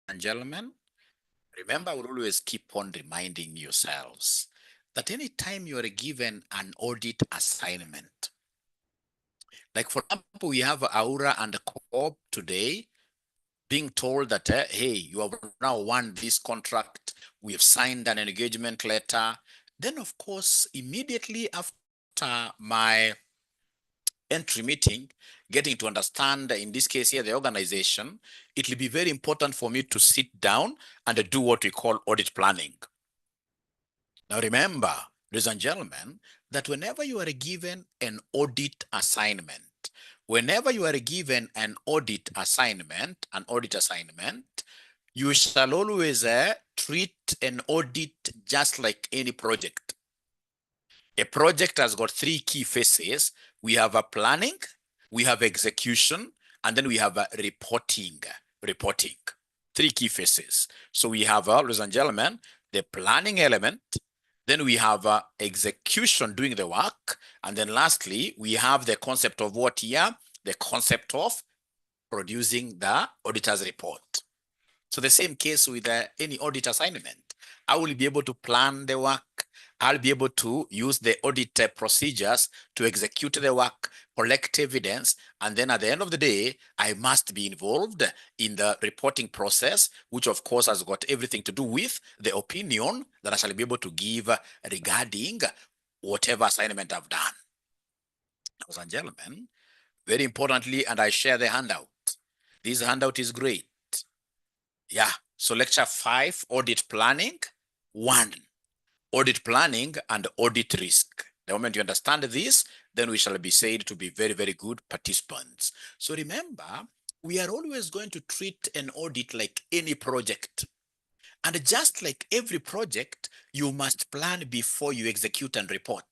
and gentlemen, remember, I will always keep on reminding yourselves that anytime you are given an audit assignment, like for example, we have Aura and Co-op today being told that, hey, you have now won this contract, we have signed an engagement letter. Then, of course, immediately after my entry meeting, getting to understand, in this case here, the organization, it will be very important for me to sit down and do what we call audit planning. Now remember, ladies and gentlemen, that whenever you are given an audit assignment, you shall always treat an audit just like any project. A project has got three key phases. We have a planning, we have execution, and then we have a reporting. Three key phases. So we have, ladies and gentlemen, the planning element, then we have execution, doing the work, and then lastly, we have the concept of what here? The concept of producing the auditor's report. So the same case with any audit assignment. I will be able to plan the work. I'll be able to use the audit procedures to execute the work, collect evidence, and then at the end of the day, I must be involved in the reporting process, which of course has got everything to do with the opinion that I shall be able to give regarding whatever assignment I've done. Ladies and gentlemen, very importantly, and I share the handout. This handout is great. Yeah, so lecture 5, audit planning. 1, audit planning and audit risk. The moment you understand this, then we shall be said to be very, very good participants. So remember, we are always going to treat an audit like any project. And just like every project, you must plan before you execute and report.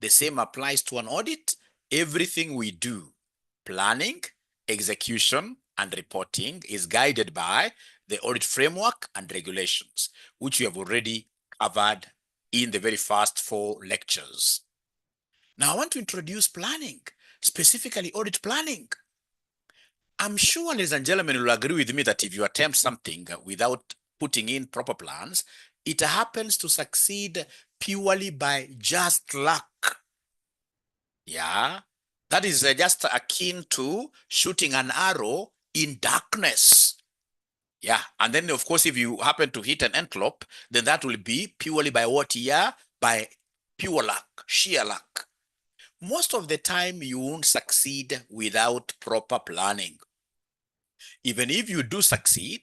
The same applies to an audit. Everything we do, planning, execution, and reporting, is guided by the audit framework and regulations, which we have already covered in the very first 4 lectures. Now I want to introduce planning, specifically audit planning. I'm sure, ladies and gentlemen, will agree with me that if you attempt something without putting in proper plans, it happens to succeed purely by just luck. Yeah, that is just akin to shooting an arrow in darkness. Yeah, and then of course, if you happen to hit an antelope, then that will be purely by what year? By pure luck, sheer luck. Most of the time, you won't succeed without proper planning. Even if you do succeed,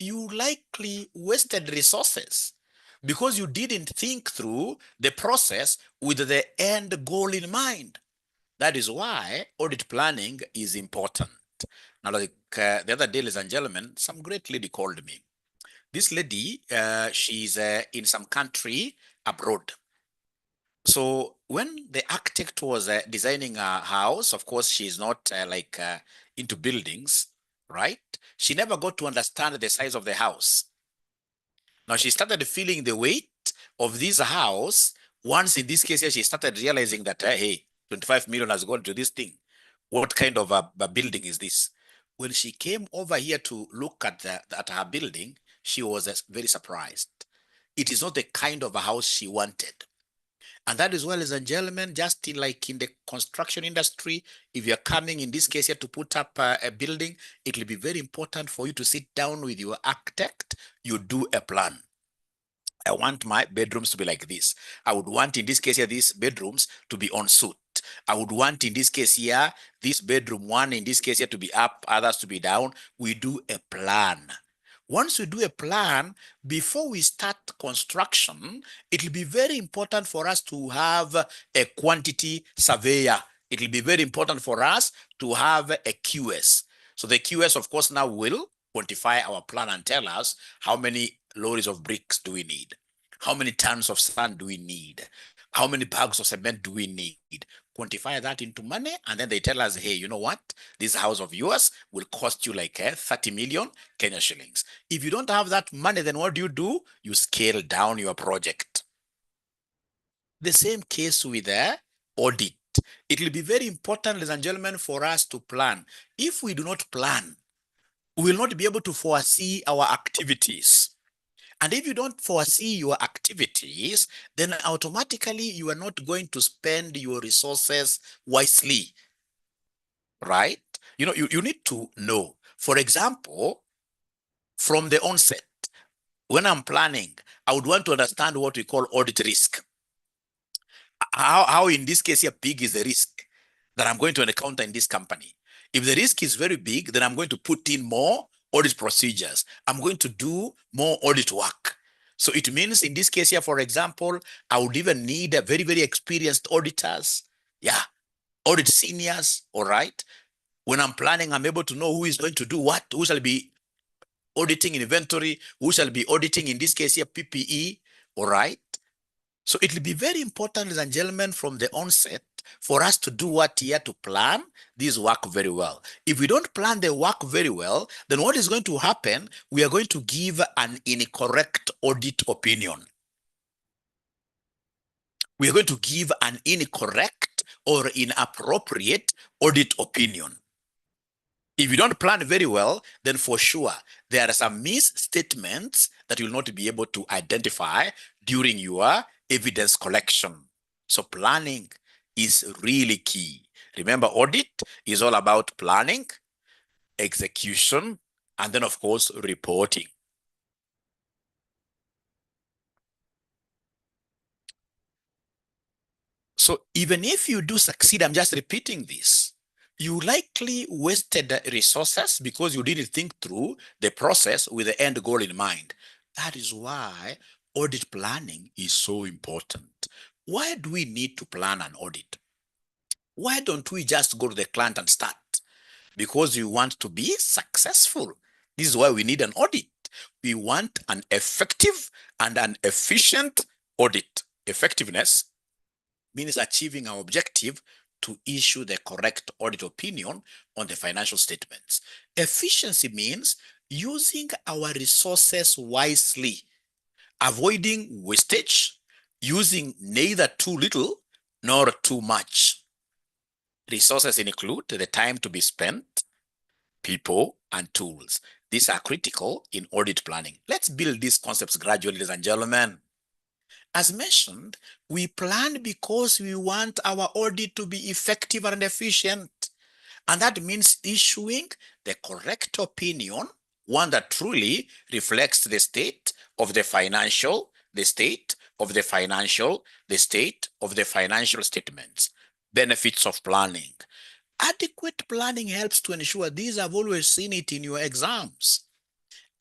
you likely wasted resources because you didn't think through the process with the end goal in mind. That is why audit planning is important. Now, like the other day, ladies and gentlemen, some great lady called me. This lady, she's in some country abroad. So when the architect was designing a house, of course, she's not into buildings, right? She never got to understand the size of the house. Now she started feeling the weight of this house. Once in this case, she started realizing that, hey, 25 million has gone to this thing. What kind of a building is this? When she came over here to look at her building, she was very surprised. It is not the kind of a house she wanted. And that is why, ladies and gentlemen, just like in the construction industry, if you're coming in this case here to put up a building, it will be very important for you to sit down with your architect. You do a plan. I want my bedrooms to be like this. I would want in this case here, these bedrooms to be en suite. I would want in this case here, this bedroom 1 in this case here to be up, others to be down. We do a plan. Once we do a plan, before we start construction, it will be very important for us to have a quantity surveyor. It will be very important for us to have a QS. So the QS, of course, now will quantify our plan and tell us how many lorries of bricks do we need? How many tons of sand do we need? How many bags of cement do we need? Quantify that into money, and then they tell us, hey, you know what? This house of yours will cost you like 30 million Kenya shillings. If you don't have that money, then what do? You scale down your project. The same case with audit. It will be very important, ladies and gentlemen, for us to plan. If we do not plan, We will not be able to foresee our activities. And if you don't foresee your activities, then automatically you are not going to spend your resources wisely, right? You need to know. For example, from the onset, when I'm planning, I would want to understand what we call audit risk. How in this case here, big is the risk that I'm going to encounter in this company. If the risk is very big, then I'm going to put in more audit procedures. I'm going to do more audit work. So it means in this case here, for example, I would even need a very, very experienced auditors. Yeah, audit seniors, all right? When I'm planning, I'm able to know who is going to do what, who shall be auditing inventory, who shall be auditing, in this case here, PPE, all right? So it will be very important, ladies and gentlemen, from the onset for us to do what here, to plan this work very well. If we don't plan the work very well, then what is going to happen? We are going to give an incorrect audit opinion. We are going to give an incorrect or inappropriate audit opinion. If you don't plan very well, then for sure, there are some misstatements that you'll not be able to identify during your evidence collection. So planning is really key. Remember, audit is all about planning, execution, and then of course, reporting. So even if you do succeed, I'm just repeating this, you likely wasted resources because you didn't think through the process with the end goal in mind. That is why audit planning is so important. Why do we need to plan an audit? Why don't we just go to the client and start? Because we want to be successful. This is why we need an audit. We want an effective and an efficient audit. Effectiveness means achieving our objective to issue the correct audit opinion on the financial statements. Efficiency means using our resources wisely, avoiding wastage, using neither too little nor too much. Resources include the time to be spent, people, and tools. These are critical in audit planning. Let's build these concepts gradually, ladies and gentlemen. As mentioned, we plan because we want our audit to be effective and efficient. And that means issuing the correct opinion, one that truly reflects the state of the financial, the state of the financial, the state of the financial statements. Benefits of planning. Adequate planning helps to ensure, these I've always seen it in your exams.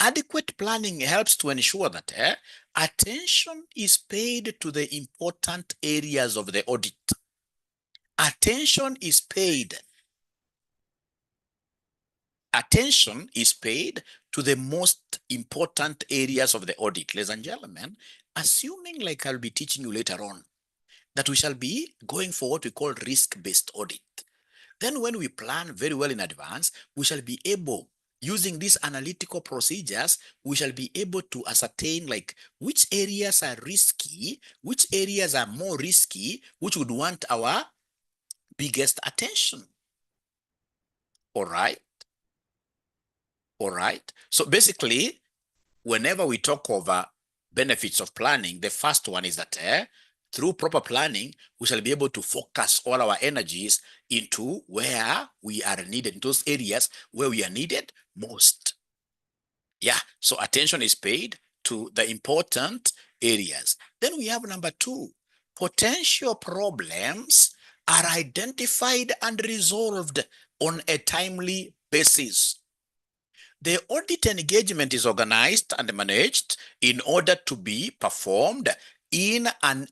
Adequate planning helps to ensure that attention is paid to the important areas of the audit. Attention is paid. Attention is paid to the most important areas of the audit. Ladies and gentlemen, assuming, like I'll be teaching you later on, that we shall be going for what we call risk-based audit. Then when we plan very well in advance, we shall be able, using these analytical procedures, we shall be able to ascertain like which areas are risky, which areas are more risky, which would want our biggest attention. All right. All right. So basically, whenever we talk over benefits of planning, the first one is that through proper planning, we shall be able to focus all our energies into where we are needed, in those areas where we are needed most. Yeah, so attention is paid to the important areas. Then we have number two, potential problems are identified and resolved on a timely basis. The audit engagement is organized and managed in order to be performed in an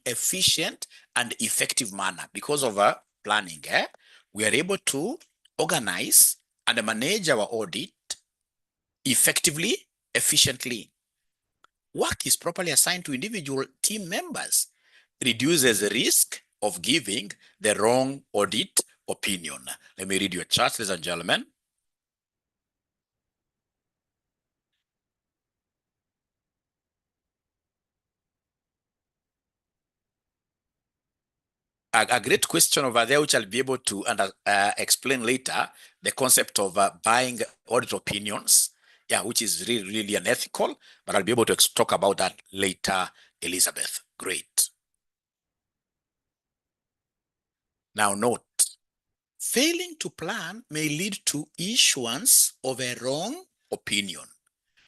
efficient and effective manner. Because of our planning, we are able to organize and manage our audit effectively, efficiently. Work is properly assigned to individual team members, reduces the risk of giving the wrong audit opinion. Let me read your chart, ladies and gentlemen. a great question over there, which I'll be able to explain later, the concept of buying audit opinions, which is really, really unethical, but I'll be able to talk about that later, Elizabeth. Great. Now note, failing to plan may lead to issuance of a wrong opinion,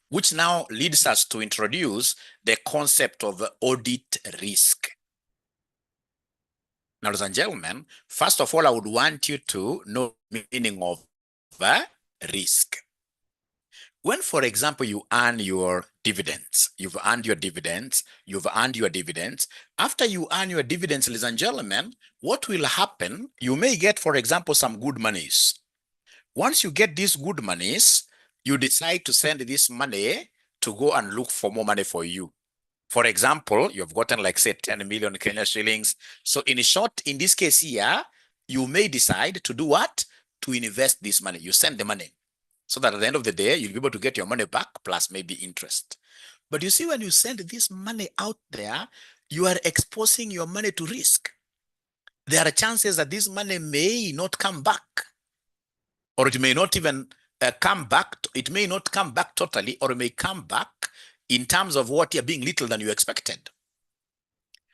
which now leads us to introduce the concept of audit risk. Now, ladies and gentlemen, first of all, I would want you to know the meaning of risk. When, for example, you earn your dividends, you've earned your dividends, after you earn your dividends, ladies and gentlemen, what will happen? You may get, for example, some good monies. Once you get these good monies, you decide to send this money to go and look for more money for you. For example, you've gotten like, say, 10 million Kenya shillings. So in short, in this case here, you may decide to do what? To invest this money. You send the money so that at the end of the day, you'll be able to get your money back plus maybe interest. But you see, when you send this money out there, you are exposing your money to risk. There are chances that this money may not come back, or it may not even come back. It may not come back totally, or it may come back in terms of what you're being little than you expected.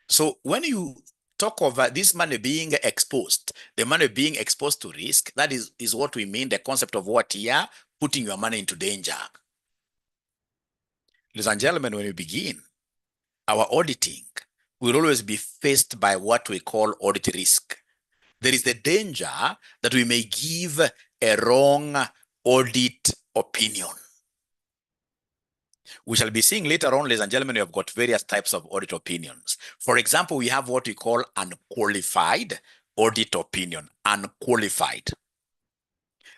So when you talk of this money being exposed, the money being exposed to risk, that is what we mean, the concept of what here, putting your money into danger. Ladies and gentlemen, when we begin our auditing, we'll always be faced by what we call audit risk. There is the danger that we may give a wrong audit opinion. We shall be seeing later on, ladies and gentlemen, we have got various types of audit opinions. For example, we have what we call unqualified audit opinion, unqualified.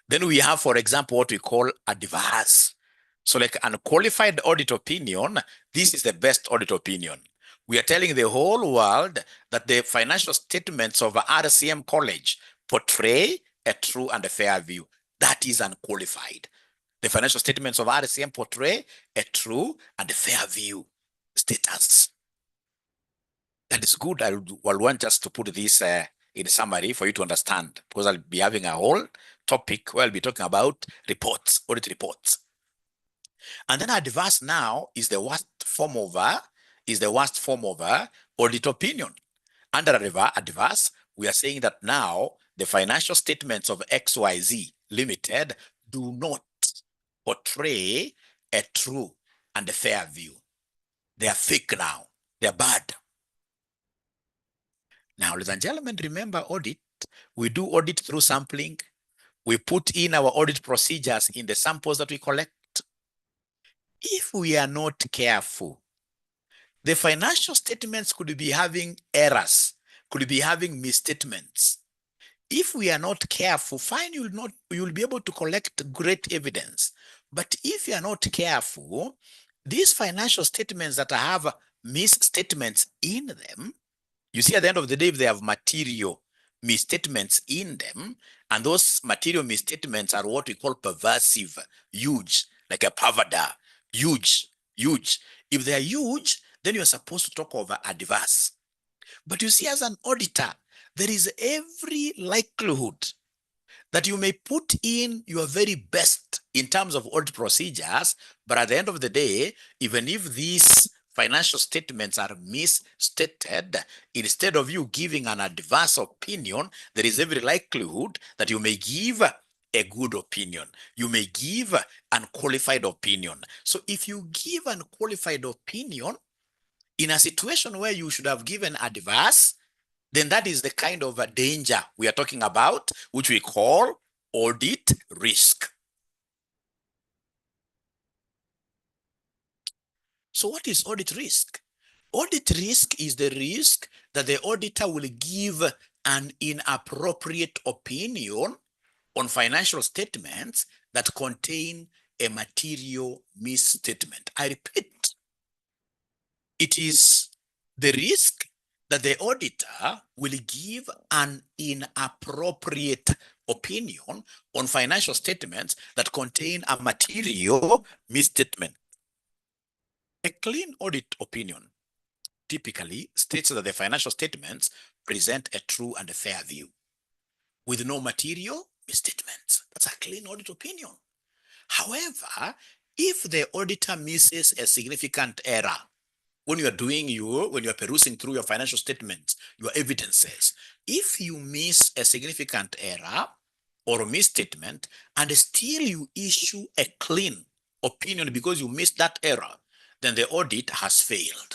Then we have, for example, what we call adverse. So like unqualified audit opinion, this is the best audit opinion. We are telling the whole world that the financial statements of 𝐅𝐶𝐸 portray a true and a fair view. That is unqualified. The financial statements of 𝐅𝐶𝐸 portray a true and a fair view status. That is good. I will want us to put this in summary for you to understand, because I'll be having a whole topic where I'll be talking about reports, audit reports. And then adverse now is the worst form of audit opinion. Under adverse, we are saying that now the financial statements of XYZ Limited do not portray a true and a fair view. They are fake now. They are bad. Now, ladies and gentlemen, remember audit. We do audit through sampling. We put in our audit procedures in the samples that we collect. If we are not careful, the financial statements could be having errors, could be having misstatements. If we are not careful, fine, you'll be able to collect great evidence. But if you are not careful, these financial statements that have misstatements in them, you see, at the end of the day, if they have material misstatements in them, and those material misstatements are what we call pervasive, huge, like a pavada, huge. If they are huge, then you're supposed to talk over adverse. But you see, as an auditor, there is every likelihood that you may put in your very best in terms of audit procedures, but at the end of the day, even if these financial statements are misstated, instead of you giving an adverse opinion, there is every likelihood that you may give a good opinion. You may give an unqualified opinion. So if you give an unqualified opinion in a situation where you should have given adverse, then that is the kind of a danger we are talking about, which we call audit risk. So what is audit risk? Audit risk is the risk that the auditor will give an inappropriate opinion on financial statements that contain a material misstatement. I repeat, it is the risk that the auditor will give an inappropriate opinion on financial statements that contain a material misstatement. A clean audit opinion typically states that the financial statements present a true and a fair view with no material misstatements. That's a clean audit opinion. However, if the auditor misses a significant error, when you are perusing through your financial statements, your evidences, if you miss a significant error or a misstatement and still you issue a clean opinion because you missed that error, then the audit has failed.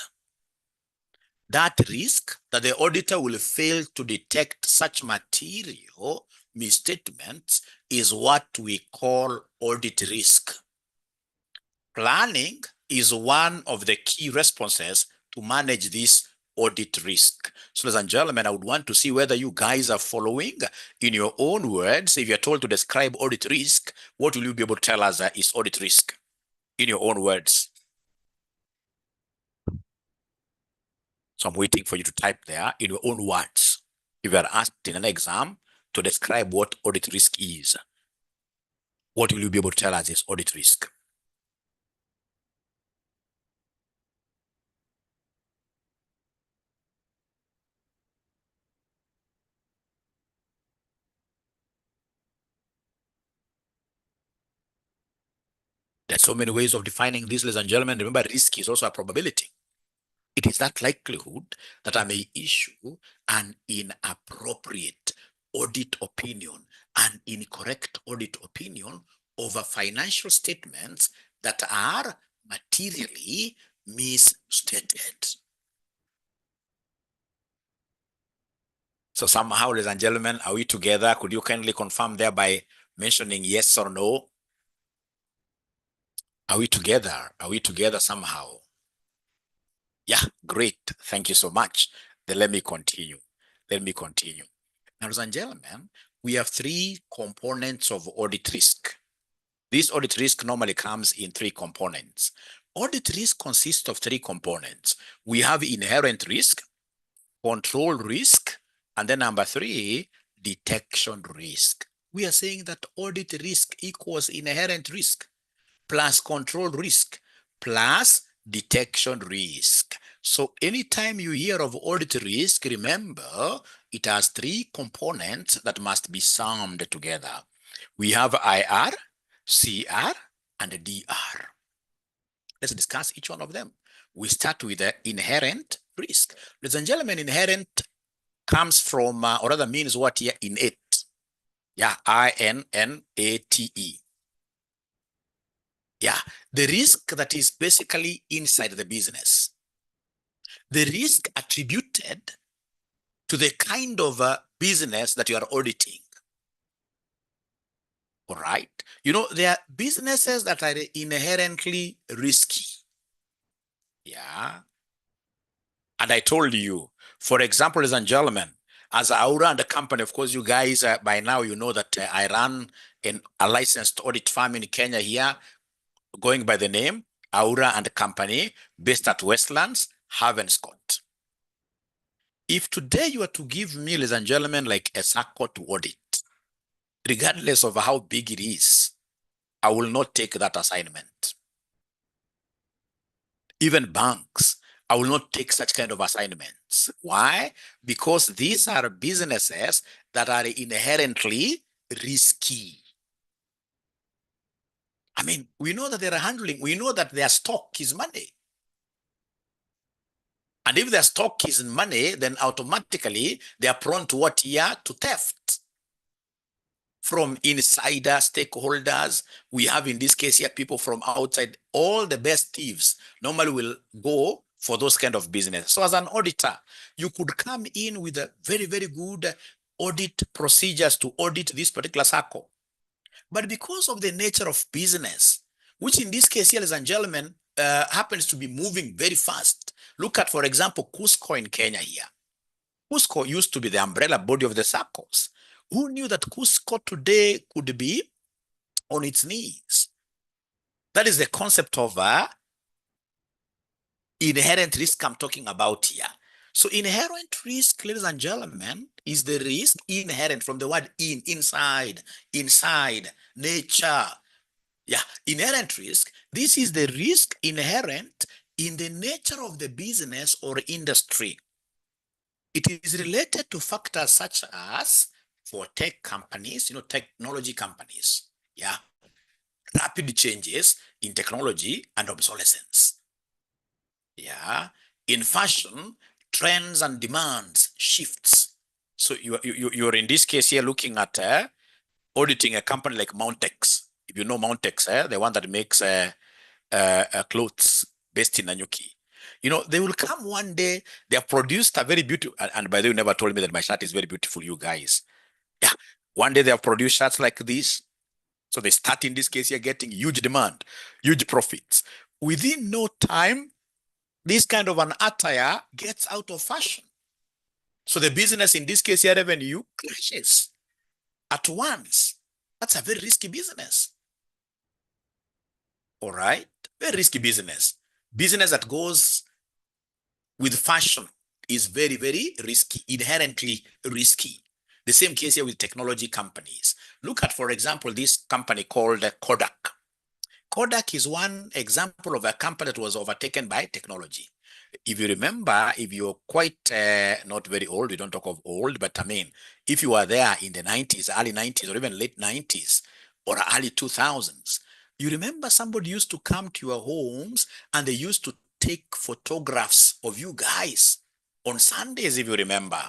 That risk that the auditor will fail to detect such material misstatements is what we call audit risk. Planning is one of the key responses to manage this audit risk. So, ladies and gentlemen, I would want to see whether you guys are following. In your own words, if you're told to describe audit risk, what will you be able to tell us is audit risk in your own words? So I'm waiting for you to type there in your own words. If you are asked in an exam to describe what audit risk is, what will you be able to tell us is audit risk? There's so many ways of defining this, ladies and gentlemen. Remember, risk is also a probability. It is that likelihood that I may issue an inappropriate audit opinion, an incorrect audit opinion over financial statements that are materially misstated. So somehow, ladies and gentlemen, are we together? Could you kindly confirm there by mentioning yes or no? Are we together? Are we together somehow? Yeah, great. Thank you so much. Then let me continue. Now, ladies and gentlemen, we have three components of audit risk. This audit risk normally comes in three components. Audit risk consists of three components. We have inherent risk, control risk, and then number three, detection risk. We are saying that audit risk equals inherent risk plus control risk plus detection risk. So anytime you hear of audit risk, remember it has three components that must be summed together. We have IR, CR, and DR. Let's discuss each one of them. We start with the inherent risk. Ladies and gentlemen, inherent comes from, or rather means what here? Innate. Yeah, INNATE. Yeah, the risk that is basically inside the business. The risk attributed to the kind of business that you are auditing. All right. You know, there are businesses that are inherently risky. Yeah. And I told you, for example, ladies and gentlemen, as Aura and the company, of course, you guys, by now, you know that I run a licensed audit firm in Kenya here, going by the name Aura and Company, based at Westlands, Havenscott. If today you are to give me, ladies and gentlemen, like a circle to audit, regardless of how big it is, I will not take that assignment. Even banks, I will not take such kind of assignments. Why? Because these are businesses that are inherently risky. I mean, we know that they are handling, we know that their stock is money. And if their stock is money, then automatically they are prone to what here? To theft. From insider stakeholders, we have in this case here people from outside. All the best thieves normally will go for those kind of business. So as an auditor, you could come in with a very, very good audit procedures to audit this particular circle. But because of the nature of business, which in this case here, ladies and gentlemen, happens to be moving very fast. Look at, for example, 𝐂𝐨𝐿 in Kenya here. 𝐂𝐶O used to be the umbrella body of the circles. Who knew that 𝐂𝐶O today could be on its knees? That is the concept of inherent risk I'm talking about here. So inherent risk, ladies and gentlemen, is the risk inherent from the word inside, nature. Yeah, inherent risk. This is the risk inherent in the nature of the business or industry. It is related to factors such as for tech companies, technology companies. Yeah. Rapid changes in technology and obsolescence. Yeah. In fashion, trends and demands shifts. So you're in this case here looking at auditing a company like Mountex. If you know Mountex, the one that makes clothes based in Nanyuki. They will come one day, they have produced a very beautiful, and by the way, you never told me that my shirt is very beautiful, you guys. Yeah. One day they have produced shirts like this. So they start in this case here getting huge demand, huge profits. Within no time, this kind of an attire gets out of fashion. So the business in this case here, revenue crashes at once. That's a very risky business. All right. Very risky business. Business that goes with fashion is very, very risky, inherently risky. The same case here with technology companies. Look at, for example, this company called Kodak. Kodak is one example of a company that was overtaken by technology. If you remember, if you're quite not very old, we don't talk of old, but I mean, if you were there in the 90s, early 90s, or even late 90s, or early 2000s, you remember somebody used to come to your homes and they used to take photographs of you guys on Sundays, if you remember.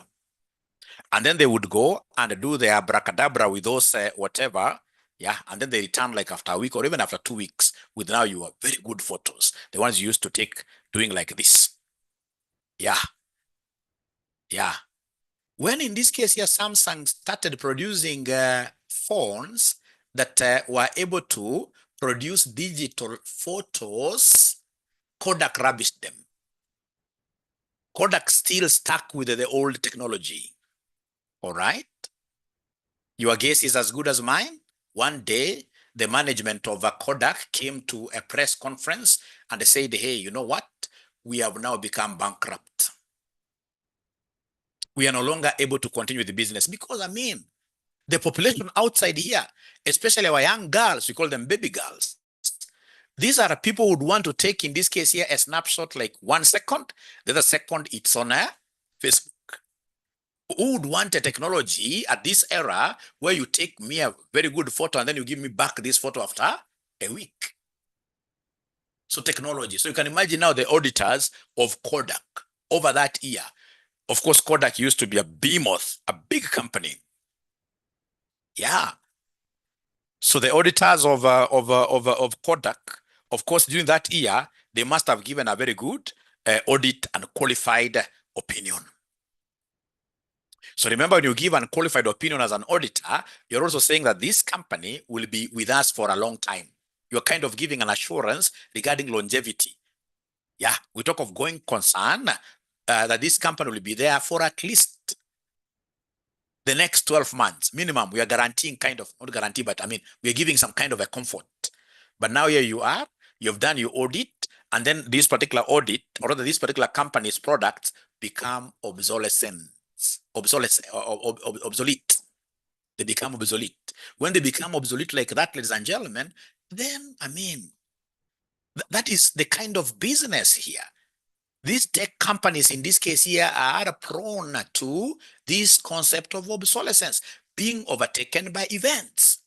And then they would go and do their abracadabra with those whatever. Yeah. And then they return like after a week or even after 2 weeks with now your very good photos. The ones you used to take doing like this. Yeah. Yeah. When in this case here, Samsung started producing phones that were able to produce digital photos, Kodak rubbished them. Kodak still stuck with the old technology. All right. Your guess is as good as mine. One day, the management of Kodak came to a press conference and they said, hey, you know what? We have now become bankrupt. We are no longer able to continue the business because, I mean, the population outside here, especially our young girls, we call them baby girls. These are people who would want to take, in this case here, a snapshot like 1 second. The other second, it's on a Facebook. Who would want a technology at this era where you take me a very good photo and then you give me back this photo after a week? So technology. So you can imagine now the auditors of Kodak over that year. Of course, Kodak used to be a behemoth, a big company. Yeah. So the auditors of Kodak, of course, during that year, they must have given a very good audit and qualified opinion. So remember, when you give an qualified opinion as an auditor, you're also saying that this company will be with us for a long time. You're kind of giving an assurance regarding longevity. Yeah, we talk of going concern that this company will be there for at least the next 12 months minimum. We are guaranteeing kind of, not guarantee, but I mean, we are giving some kind of a comfort. But now here you are, you've done your audit, and then this particular audit, or rather this particular company's products become obsolete. They become obsolete. When they become obsolete like that, ladies and gentlemen, then, I mean, that is the kind of business here. These tech companies in this case here are prone to this concept of obsolescence, being overtaken by events.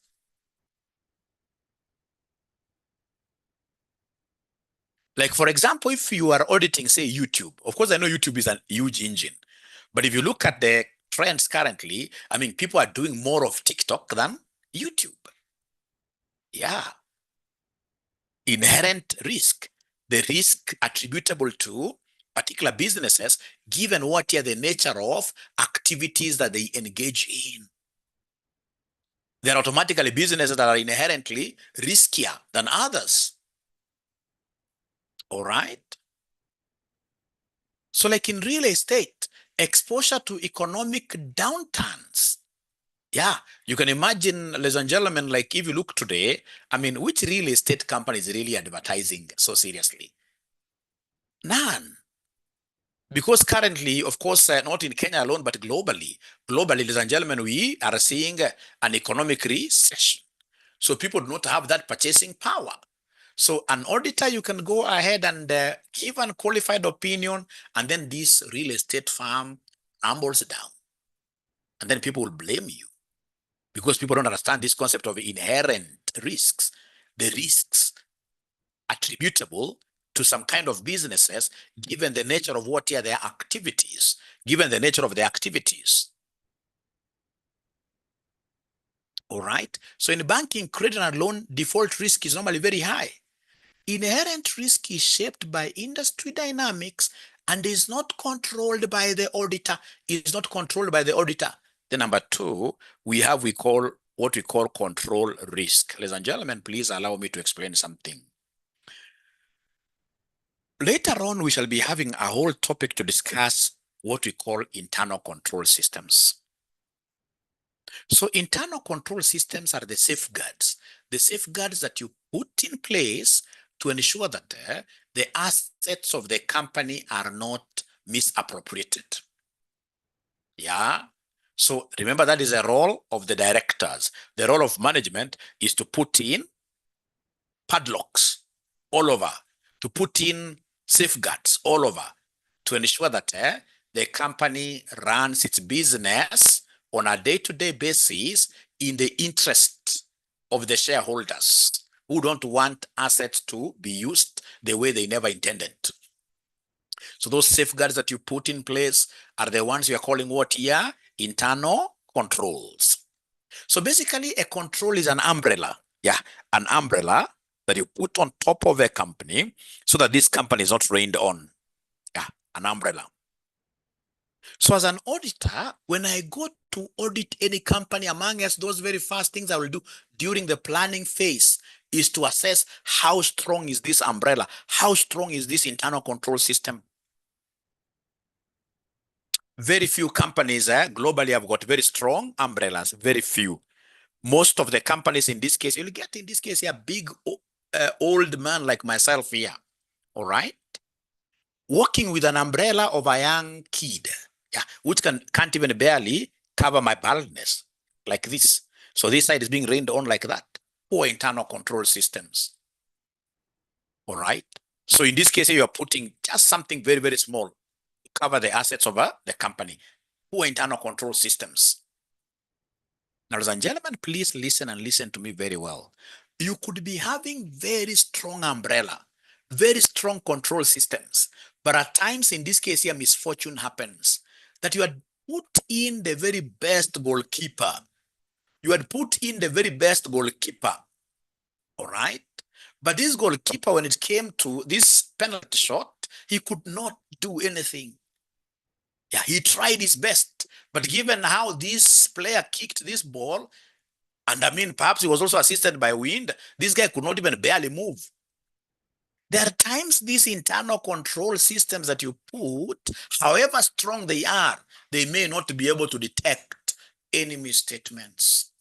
Like, for example, if you are auditing, say, YouTube, of course, I know YouTube is a huge engine, but if you look at the trends currently, I mean, people are doing more of TikTok than YouTube. Yeah. Inherent risk, the risk attributable to particular businesses, given what are the nature of activities that they engage in. They're automatically businesses that are inherently riskier than others. All right. So like in real estate, exposure to economic downturns. Yeah, you can imagine, ladies and gentlemen, like if you look today, I mean, which real estate company is really advertising so seriously? None. Because currently, of course, not in Kenya alone, but globally, ladies and gentlemen, we are seeing an economic recession. So people do not have that purchasing power. So an auditor, you can go ahead and give an qualified opinion, and then this real estate firm crumbles down. And then people will blame you because people don't understand this concept of inherent risks, the risks attributable to some kind of businesses, given the nature of what are their activities, given the nature of their activities. All right. So in banking, credit and loan, default risk is normally very high. Inherent risk is shaped by industry dynamics and is not controlled by the auditor. It's not controlled by the auditor. Then number two, we call what we call control risk. Ladies and gentlemen, please allow me to explain something. Later on, we shall be having a whole topic to discuss what we call internal control systems. So internal control systems are the safeguards that you put in place to ensure that the assets of the company are not misappropriated. Yeah. So remember, that is a role of the directors. The role of management is to put in padlocks all over, to put in safeguards all over, to ensure that the company runs its business on a day-to-day basis in the interest of the shareholders who don't want assets to be used the way they never intended. So those safeguards that you put in place are the ones we are calling what here? Internal controls. So basically, a control is an umbrella. Yeah, an umbrella that you put on top of a company so that this company is not rained on. Yeah, an umbrella. So as an auditor, when I go to audit any company, among us, those very first things I will do during the planning phase is to assess how strong is this umbrella, how strong is this internal control system. Very few companies globally have got very strong umbrellas, very few. Most of the companies in this case, you'll get in this case a big old man like myself here, all right? Working with an umbrella of a young kid, yeah, which can't even barely cover my baldness like this. So this side is being rained on like that. Poor internal control systems. All right. So in this case, you are putting just something very, very small to cover the assets of the company. Poor internal control systems. Now, ladies and gentlemen, please listen and listen to me very well. You could be having very strong umbrella, very strong control systems, but at times, in this case here, misfortune happens that you had put in the very best goalkeeper. You had put in the very best goalkeeper, all right? But this goalkeeper, when it came to this penalty shot, he could not do anything. Yeah, he tried his best, but given how this player kicked this ball, and I mean, perhaps he was also assisted by wind, this guy could not even barely move. There are times these internal control systems that you put, however strong they are, they may not be able to detect any misstatements.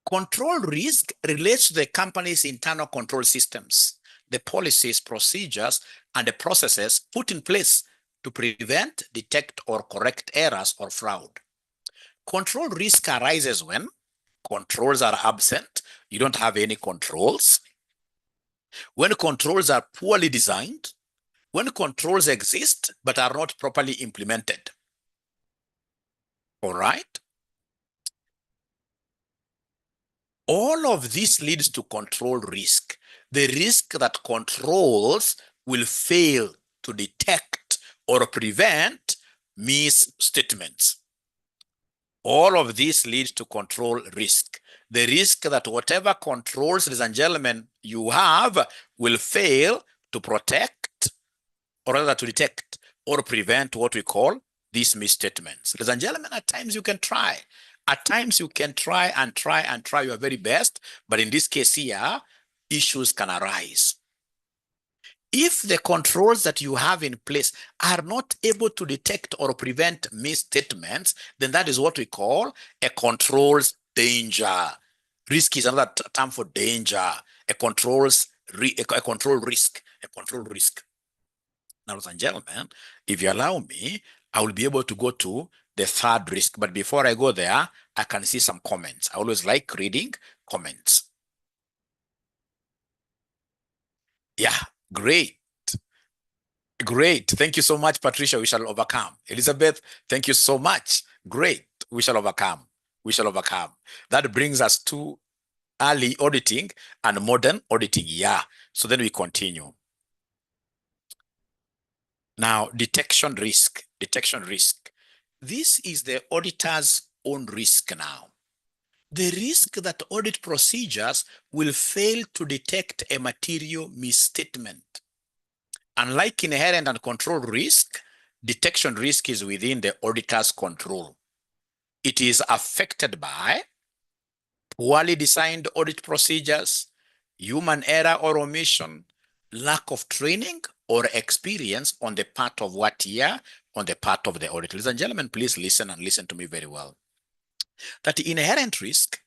Control risk relates to the company's internal control systems, the policies, procedures, and the processes put in place to prevent, detect, or correct errors or fraud. Control risk arises when controls are absent, you don't have any controls. When controls are poorly designed, when controls exist but are not properly implemented. All right? All of this leads to control risk. The risk that controls will fail to detect or prevent misstatements. All of this leads to control risk. The risk that whatever controls, ladies and gentlemen, you have will fail to protect, or rather to detect or prevent what we call these misstatements. Ladies and gentlemen, at times you can try. At times you can try and try and try your very best, but in this case here, issues can arise. If the controls that you have in place are not able to detect or prevent misstatements, then that is what we call a controls danger. Risk is another term for danger. A control risk. Now, ladies and gentlemen, if you allow me, I will be able to go to the third risk. But before I go there, I can see some comments. I always like reading comments. Yeah, Great. Great. Thank you so much, Patricia. We shall overcome. Elizabeth, thank you so much. Great. We shall overcome. We shall overcome. That brings us to early auditing and modern auditing. Yeah. So then we continue. Now, detection risk. Detection risk. This is the auditor's own risk now. The risk that audit procedures will fail to detect a material misstatement. Unlike inherent and control risk, detection risk is within the auditor's control. It is affected by poorly designed audit procedures, human error or omission, lack of training or experience on the part of what year, on the part of the auditor. Ladies and gentlemen, please listen and listen to me very well. That the inherent risk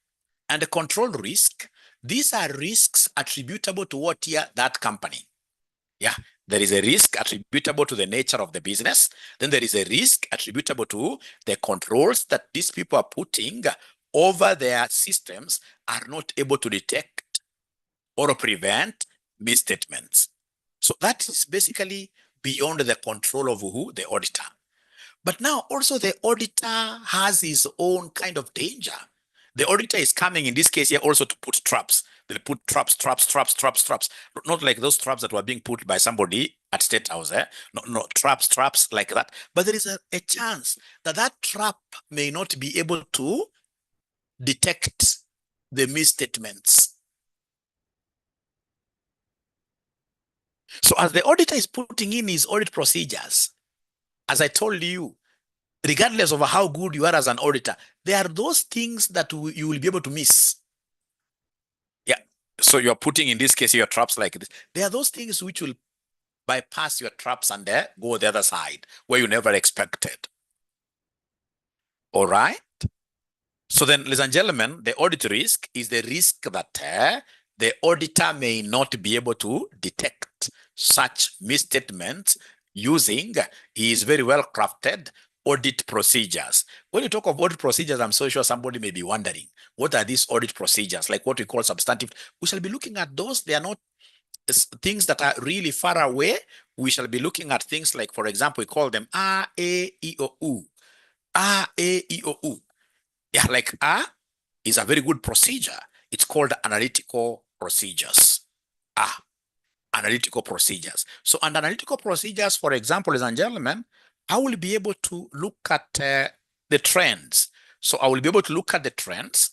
and the control risk, these are risks attributable to what year, that company. Yeah, there is a risk attributable to the nature of the business. Then there is a risk attributable to the controls that these people are putting over their systems are not able to detect or prevent misstatements. So that is basically beyond the control of who? The auditor. But now also the auditor has his own kind of danger. The auditor is coming in this case here also to put traps. They put traps. Not like those traps that were being put by somebody at State House. No, traps like that. But there is a chance that that trap may not be able to detect the misstatements. So as the auditor is putting in his audit procedures, as I told you, regardless of how good you are as an auditor, there are those things that you will be able to miss. Yeah. So you're putting, in this case, your traps like this. There are those things which will bypass your traps and go the other side where you never expected. All right. So then, ladies and gentlemen, the audit risk is the risk that the auditor may not be able to detect such misstatements using his very well crafted audit procedures. When you talk of audit procedures, I'm so sure somebody may be wondering, what are these audit procedures? Like what we call substantive. We shall be looking at those. They are not things that are really far away. We shall be looking at things like, for example, we call them 𝐅𝐸𝐸𝐸. 𝐅𝐸𝐸𝐸. Yeah, like is a very good procedure. It's called analytical procedures. Analytical procedures. So under analytical procedures, for example, ladies and gentlemen, I will be able to look at the trends. So I will be able to look at the trends.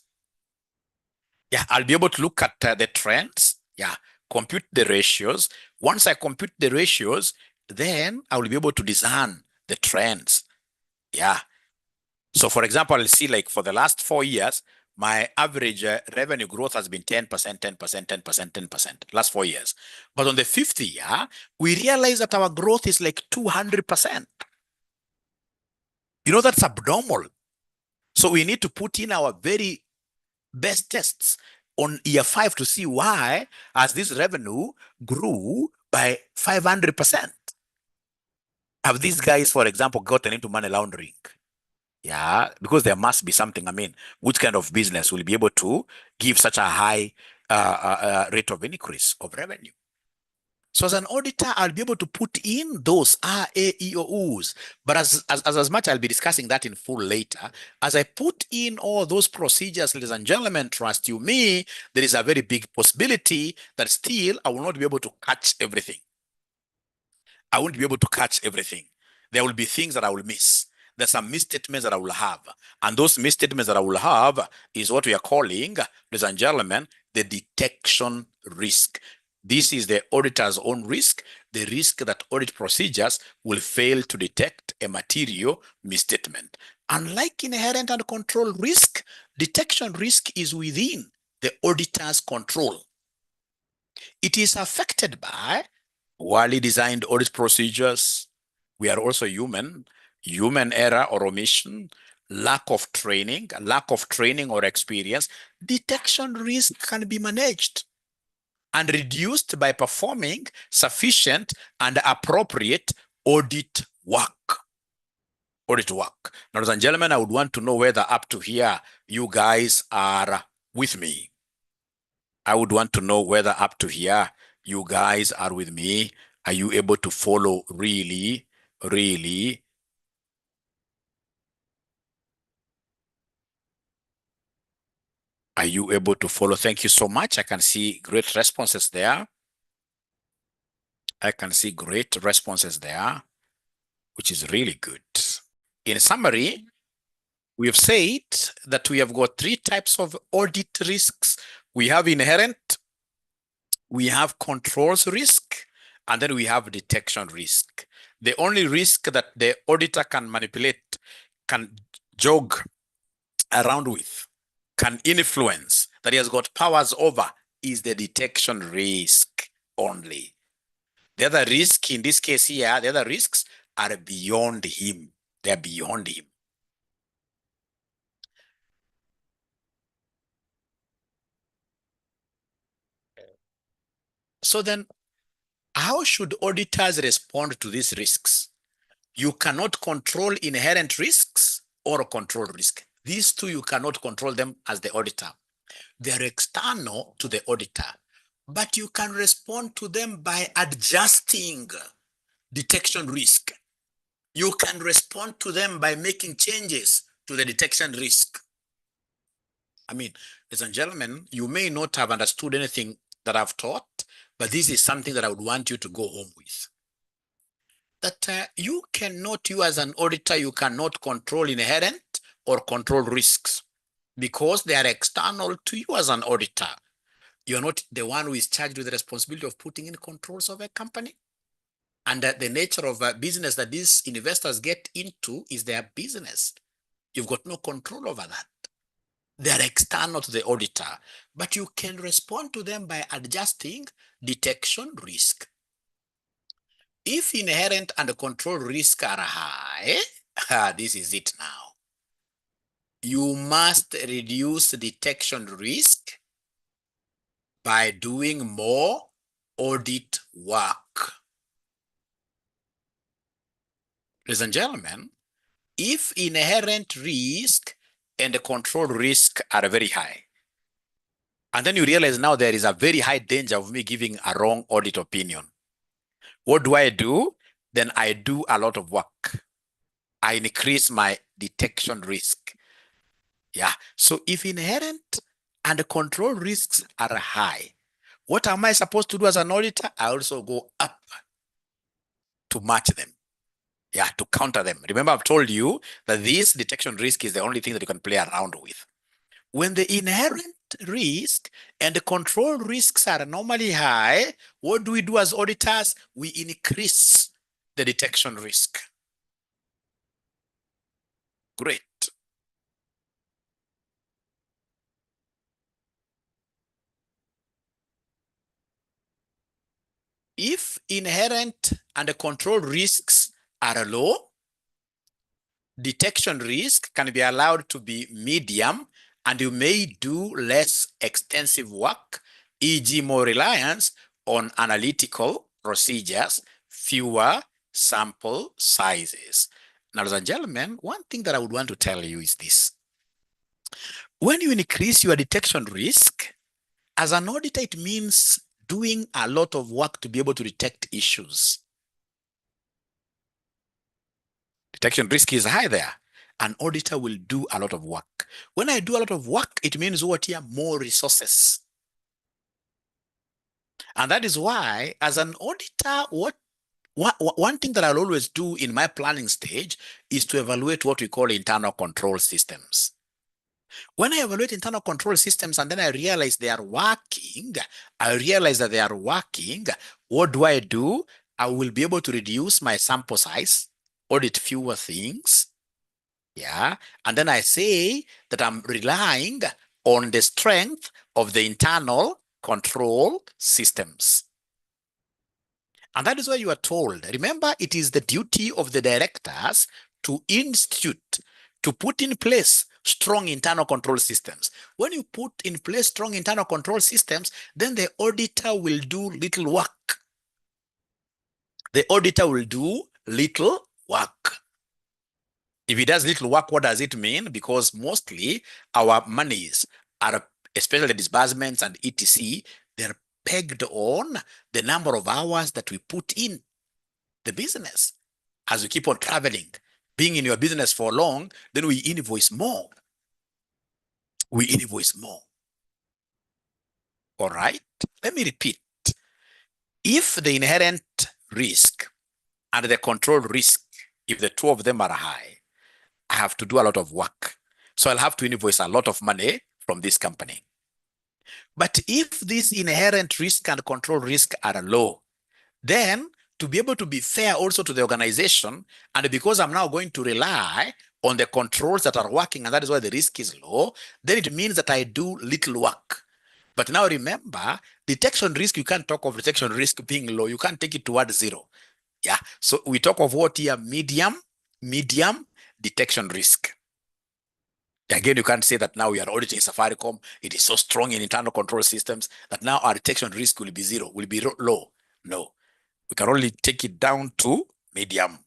Yeah, I'll be able to look at the trends. Yeah, compute the ratios. Once I compute the ratios, then I will be able to discern the trends. Yeah. So for example, I'll see like for the last 4 years, my average revenue growth has been 10%, 10%, last 4 years. But on the 5th year, we realize that our growth is like 200%. You know, that's abnormal. So we need to put in our very best tests on year 5 to see why as this revenue grew by 500%. Have these guys, for example, gotten into money laundering? Yeah, because there must be something. I mean, which kind of business will be able to give such a high rate of increase of revenue? So as an auditor, I'll be able to put in those 𝐅𝐸𝐸𝐸s. But as much, I'll be discussing that in full later. As I put in all those procedures, ladies and gentlemen, trust you me, there is a very big possibility that still I will not be able to catch everything. I won't be able to catch everything. There will be things that I will miss. There's some misstatements that I will have. And those misstatements that I will have is what we are calling, ladies and gentlemen, the detection risk. This is the auditor's own risk, the risk that audit procedures will fail to detect a material misstatement. Unlike inherent and control risk, detection risk is within the auditor's control. It is affected by poorly designed audit procedures. We are also human error or omission, lack of training or experience. Detection risk can be managed and reduced by performing sufficient and appropriate audit work. Now, ladies and gentlemen, I would want to know whether up to here you guys are with me. I would want to know whether up to here You guys are with me. Are you able to follow really, really? Are you able to follow? Thank you so much. I can see great responses there. I can see great responses there, which is really good. In summary, we have said that we have got three types of audit risks. We have inherent, we have controls risk, and then we have detection risk. The only risk that the auditor can manipulate, can jog around with, can influence, that he has got powers over, is the detection risk only. The other risk in this case here, the other risks are beyond him. They're beyond him. So then, how should auditors respond to these risks? You cannot control inherent risks or control risk. These two, you cannot control them as the auditor. They're external to the auditor, but you can respond to them by adjusting detection risk. You can respond to them by making changes to the detection risk. I mean, ladies and gentlemen, you may not have understood anything that I've taught, but this is something that I would want you to go home with. That you as an auditor, you cannot control inherent or control risks because they are external to you as an auditor. You're not the one who is charged with the responsibility of putting in controls of a company. And the nature of a business that these investors get into is their business. You've got no control over that. They're external to the auditor, but you can respond to them by adjusting detection risk. If inherent and control risk are high, this is it now. You must reduce detection risk by doing more audit work. Ladies and gentlemen, if inherent risk and control risk are very high, and then you realize now there is a very high danger of me giving a wrong audit opinion, what do? Then I do a lot of work. I increase my detection risk. Yeah. So if inherent and control risks are high, what am I supposed to do as an auditor? I also go up to match them. Yeah, to counter them. Remember, I've told you that this detection risk is the only thing that you can play around with. When the inherent risk and the control risks are normally high, what do we do as auditors? We increase the detection risk. Great. If inherent and control risks are low, detection risk can be allowed to be medium, and you may do less extensive work, e.g. more reliance on analytical procedures, fewer sample sizes. Now, ladies and gentlemen, one thing that I would want to tell you is this. When you increase your detection risk, as an auditor, it means doing a lot of work to be able to detect issues. Detection risk is high there. An auditor will do a lot of work. When I do a lot of work, it means what here? More resources. And that is why, as an auditor, one thing that I'll always do in my planning stage is to evaluate what we call internal control systems. When I evaluate internal control systems and then I realize they are working, what do? I will be able to reduce my sample size, audit fewer things. Yeah. And then I say that I'm relying on the strength of the internal control systems. And that is why you are told, remember, it is the duty of the directors to institute, to put in place strong internal control systems. When you put in place strong internal control systems, then the auditor will do little work. The auditor will do little work. If he does little work, what does it mean? Because mostly our monies are, especially disbursements and etc., they're pegged on the number of hours that we put in the business. As you keep on traveling, being in your business for long, then we invoice more. We invoice more. All right, let me repeat. If the inherent risk and the control risk, if the two of them are high, I have to do a lot of work. So I'll have to invoice a lot of money from this company. But if this inherent risk and control risk are low, then to be able to be fair also to the organization, and because I'm now going to rely on the controls that are working, and that is why the risk is low, then it means that I do little work. But now remember, detection risk, you can't talk of detection risk being low. You can't take it towards zero. Yeah. So we talk of what here? Medium detection risk. Again, you can't say that now we are auditing Safaricom. It is so strong in internal control systems that now our detection risk will be zero, will be low. No. We can only take it down to medium.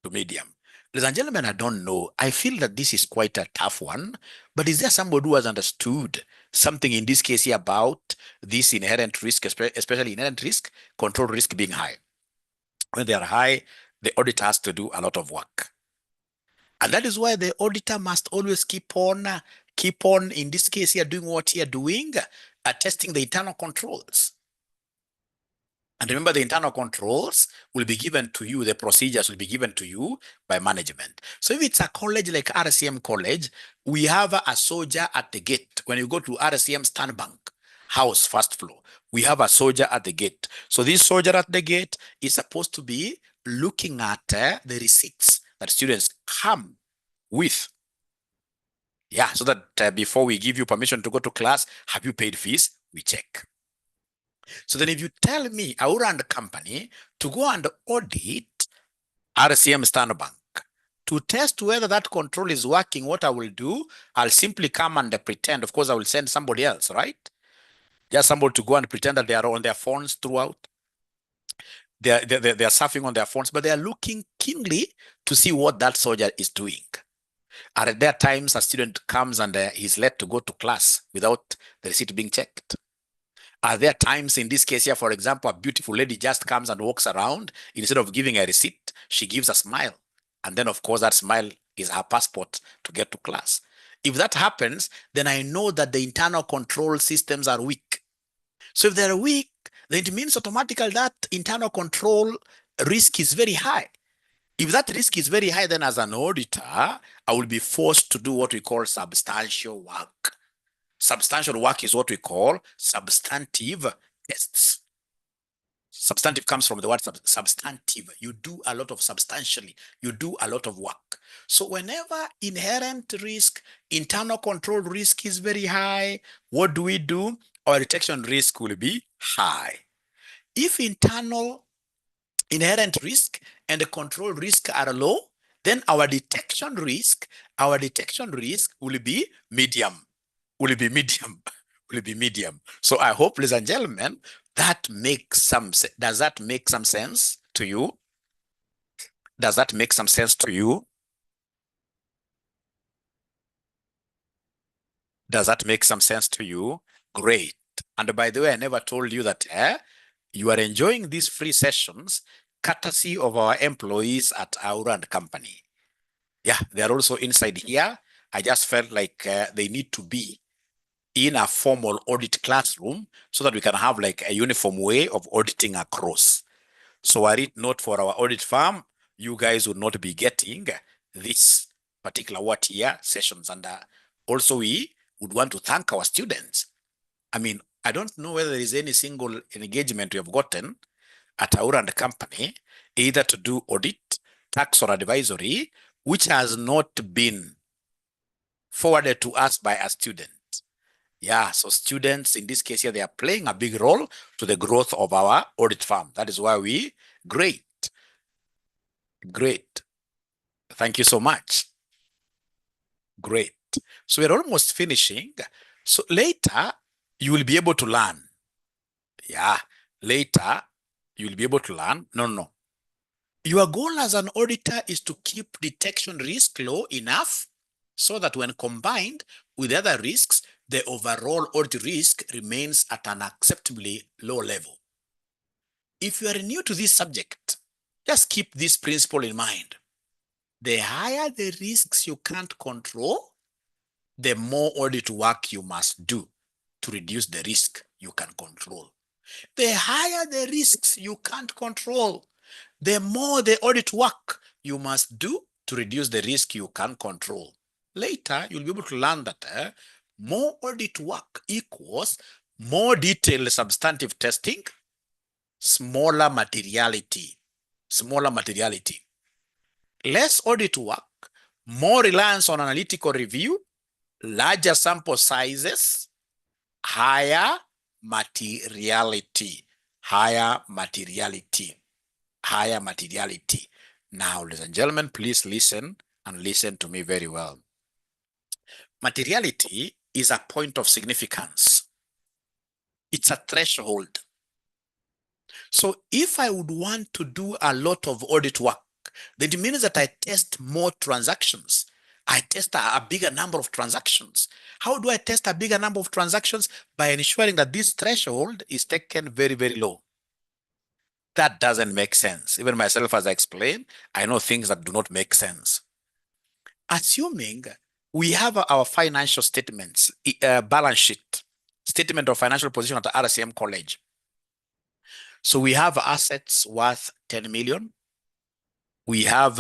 Ladies and gentlemen, I don't know. I feel that this is quite a tough one, but is there somebody who has understood something in this case here about this inherent risk, especially inherent risk, control risk being high? When they are high, the auditor has to do a lot of work. And that is why the auditor must always keep on, in this case here, doing what he are doing, testing the internal controls. And remember, the internal controls will be given to you, the procedures will be given to you by management. So if it's a college like RCM College, we have a soldier at the gate. When you go to RCM Stand Bank house, first floor, we have a soldier at the gate. So this soldier at the gate is supposed to be looking at the receipts that students come with. Yeah, so that before we give you permission to go to class, have you paid fees? We check. So then if you tell me I will run the company to go and audit RCM Stand Bank to test whether that control is working, what I will do, I'll simply come and pretend. Of course, I will send somebody else, right? Just somebody to go and pretend that they are on their phones throughout. They are surfing on their phones, but they are looking keenly to see what that soldier is doing. Are there times a student comes and he's let to go to class without the receipt being checked? Are there times in this case here, for example, a beautiful lady just comes and walks around, instead of giving a receipt, she gives a smile. And then, of course, that smile is her passport to get to class. If that happens, then I know that the internal control systems are weak. So if they're weak, then it means automatically that internal control risk is very high. If that risk is very high, then as an auditor, I will be forced to do what we call substantial work. Substantial work is what we call substantive tests. Substantive comes from the word substantive. You do a lot of substantially. You do a lot of work. So whenever inherent risk, internal control risk is very high, what do? Our detection risk will be high. If internal inherent risk and the control risk are low, then our detection risk will be medium. Will be medium. So I hope, ladies and gentlemen, that makes some sense. Does that make some sense to you? Does that make some sense to you? Does that make some sense to you? Great. And by the way, I never told you that you are enjoying these free sessions courtesy of our employees at 𝐂𝐼𝐼. Yeah, they are also inside here. I just felt like they need to be in a formal audit classroom so that we can have like a uniform way of auditing across. So I read note for our audit firm, you guys would not be getting this particular sessions. And also we would want to thank our students. I mean, I don't know whether there is any single engagement we have gotten at 𝐂𝐼𝐼, either to do audit, tax, or advisory, which has not been forwarded to us by a student. Yeah, so students in this case here, they are playing a big role to the growth of our audit firm. That is why great. Thank you so much. Great. So we're almost finishing. So later, you will be able to learn. Yeah, later, you will be able to learn. No. Your goal as an auditor is to keep detection risk low enough so that when combined with other risks, the overall audit risk remains at an acceptably low level. If you are new to this subject, just keep this principle in mind. The higher the risks you can't control, the more audit work you must do to reduce the risk you can control. The higher the risks you can't control, the more the audit work you must do to reduce the risk you can control. Later, you'll be able to learn that more audit work equals more detailed substantive testing, smaller materiality. Less audit work, more reliance on analytical review, larger sample sizes, higher materiality. Now, ladies and gentlemen, please listen and listen to me very well. Materiality is a point of significance. It's a threshold. So if I would want to do a lot of audit work, then it means that I test more transactions. I test a bigger number of transactions. How do I test a bigger number of transactions? By ensuring that this threshold is taken very, very low. That doesn't make sense. Even myself, as I explained, I know things that do not make sense. Assuming we have our financial statements, balance sheet, statement of financial position at the 𝐅�RCM College. So we have assets worth 10 million. We have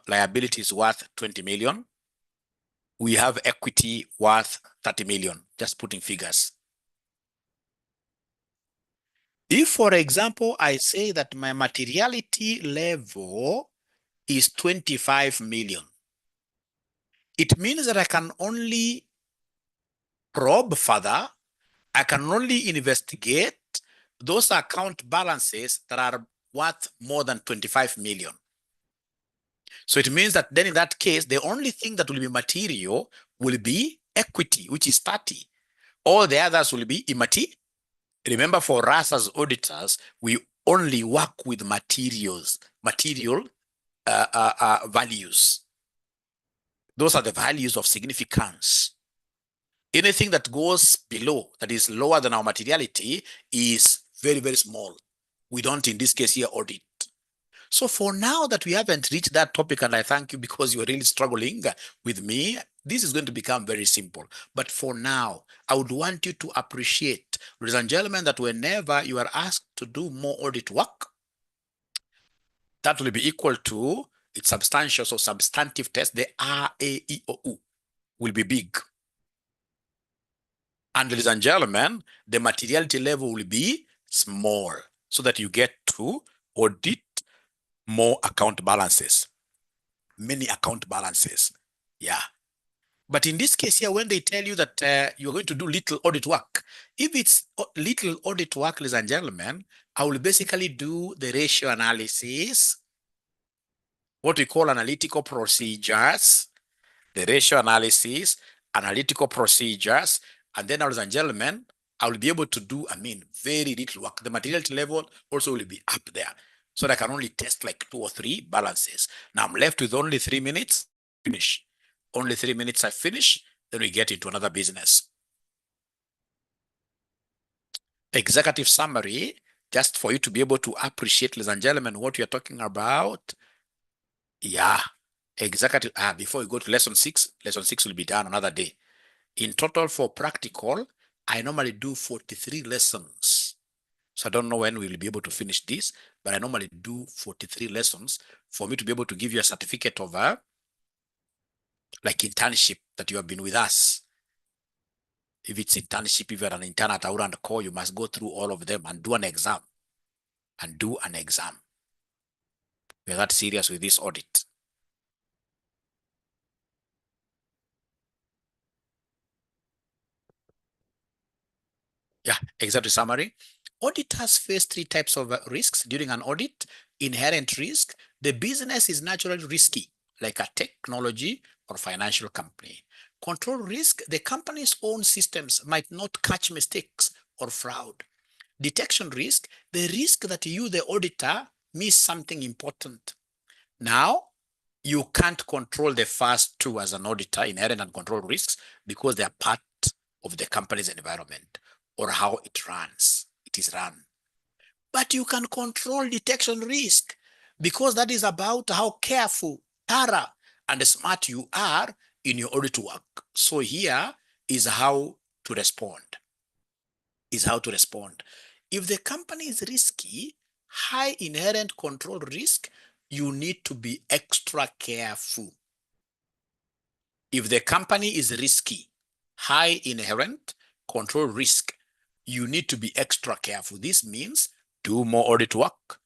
liabilities worth 20 million. We have equity worth 30 million, just putting figures. If, for example, I say that my materiality level is 25 million, it means that I can only probe further, I can only investigate those account balances that are worth more than 25 million. So it means that then in that case, the only thing that will be material will be equity, which is 30. All the others will be immaterial. Remember, for us as auditors, we only work with material values. Those are the values of significance. Anything that goes below, that is lower than our materiality, is very, very small. We don't, in this case here, audit. So for now that we haven't reached that topic, and I thank you because you're really struggling with me, this is going to become very simple. But for now, I would want you to appreciate, ladies and gentlemen, that whenever you are asked to do more audit work, that will be equal to its substantial, so substantive test, the 𝐷𝐴 will be big. And ladies and gentlemen, the materiality level will be small, so that you get to audit more account balances, many account balances. Yeah. But in this case here, when they tell you that you're going to do little audit work, if it's little audit work, ladies and gentlemen, I will basically do the ratio analysis, what we call analytical procedures, the ratio analysis, analytical procedures, and then, ladies and gentlemen, I will be able to do, very little work. The materiality level also will be up there. So that I can only test like 2 or 3 balances. Now I'm left with only 3 minutes, finish. Only 3 minutes I finish, then we get into another business. Executive summary, just for you to be able to appreciate, ladies and gentlemen, what we are talking about. Yeah, executive, before we go to lesson 6 will be done another day. In total for practical, I normally do 43 lessons. So I don't know when we'll be able to finish this, but I normally do 43 lessons for me to be able to give you a certificate of like internship that you have been with us. If it's internship, if you're an intern at 𝐅𝐿&CO, you must go through all of them and do an exam. We're that serious with this audit. Yeah, executive summary. Auditors face 3 types of risks during an audit. Inherent risk. The business is naturally risky, like a technology or financial company. Control risk. The company's own systems might not catch mistakes or fraud. Detection risk. The risk that you, the auditor, miss something important. Now, you can't control the first 2 as an auditor, inherent and control risks, because they are part of the company's environment or how it runs. It is run. But you can control detection risk because that is about how careful, thorough, and smart you are in your audit work. So here is how to respond. If the company is risky, high inherent control risk, you need to be extra careful. If the company is risky, high inherent control risk, you need to be extra careful. This means do more audit work,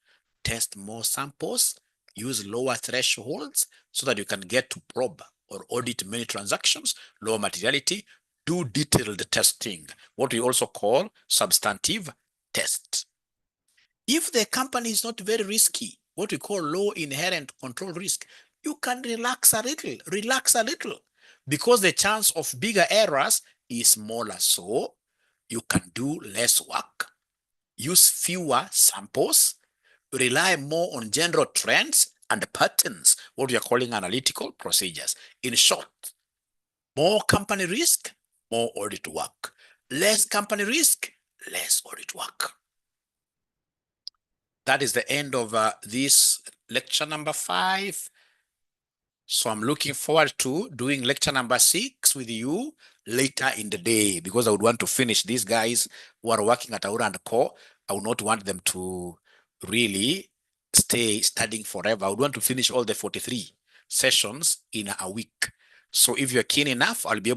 test more samples, use lower thresholds so that you can get to probe or audit many transactions, low materiality, do detailed testing, what we also call substantive tests. If the company is not very risky, what we call low inherent control risk, you can relax a little, because the chance of bigger errors is smaller. So you can do less work, use fewer samples, rely more on general trends and patterns, what we are calling analytical procedures. In short, more company risk, more audit work. Less company risk, less audit work. That is the end of this lecture number 5. So I'm looking forward to doing lecture number 6 with you later in the day, because I would want to finish these guys who are working at 𝐂𝐿&CO. I would not want them to really stay studying forever. I would want to finish all the 43 sessions in a week. So if you're keen enough, I'll be able